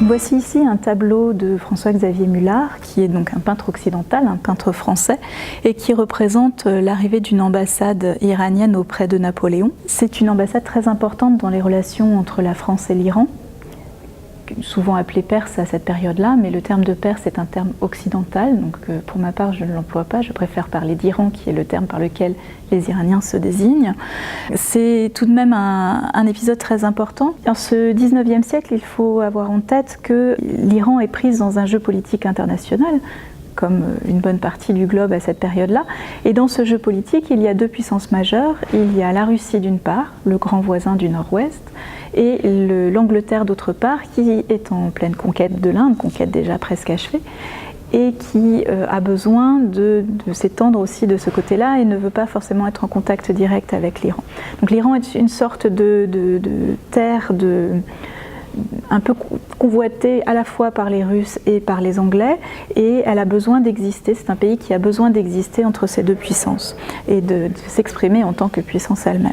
Voici ici un tableau de François-Xavier Mullard, qui est donc un peintre occidental, un peintre français, et qui représente l'arrivée d'une ambassade iranienne auprès de Napoléon. C'est une ambassade très importante dans les relations entre la France et l'Iran, souvent appelée Perse à cette période-là, mais le terme de Perse est un terme occidental, donc pour ma part je ne l'emploie pas, je préfère parler d'Iran qui est le terme par lequel les Iraniens se désignent. C'est tout de même un épisode très important. Dans ce 19e siècle, il faut avoir en tête que l'Iran est prise dans un jeu politique international, comme une bonne partie du globe à cette période-là. Et dans ce jeu politique, il y a deux puissances majeures. Il y a la Russie d'une part, le grand voisin du Nord-Ouest, et l'Angleterre d'autre part, qui est en pleine conquête de l'Inde, conquête déjà presque achevée, et qui a besoin de s'étendre aussi de ce côté-là et ne veut pas forcément être en contact direct avec l'Iran. Donc l'Iran est une sorte de terre un peu convoitée à la fois par les Russes et par les Anglais, et elle a besoin d'exister, c'est un pays qui a besoin d'exister entre ces deux puissances et de s'exprimer en tant que puissance elle-même.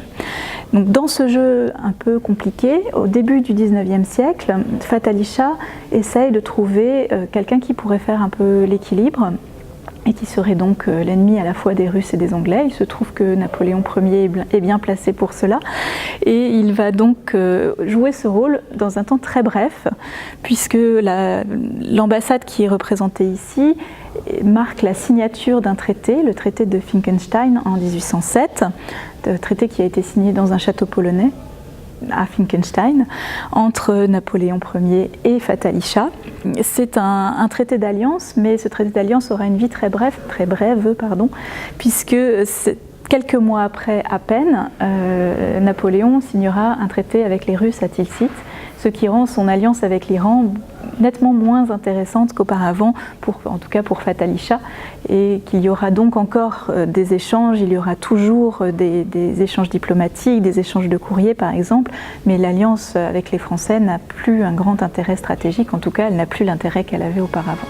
Donc dans ce jeu un peu compliqué, au début du 19e siècle, Fath Ali Shah essaye de trouver quelqu'un qui pourrait faire un peu l'équilibre, et qui serait donc l'ennemi à la fois des Russes et des Anglais. Il se trouve que Napoléon Ier est bien placé pour cela, et il va donc jouer ce rôle dans un temps très bref, puisque l'ambassade qui est représentée ici marque la signature d'un traité, le traité de Finckenstein en 1807, traité qui a été signé dans un château polonais à Finckenstein, entre Napoléon Ier et Fath Ali Shah. C'est un traité d'alliance, mais ce traité d'alliance aura une vie très brève, puisque quelques mois après à peine, Napoléon signera un traité avec les Russes à Tilsit, ce qui rend son alliance avec l'Iran nettement moins intéressante qu'auparavant, en tout cas pour Fath Ali Shah, et qu'il y aura donc encore des échanges, il y aura toujours des échanges diplomatiques, des échanges de courriers par exemple, mais l'alliance avec les Français n'a plus un grand intérêt stratégique, en tout cas elle n'a plus l'intérêt qu'elle avait auparavant.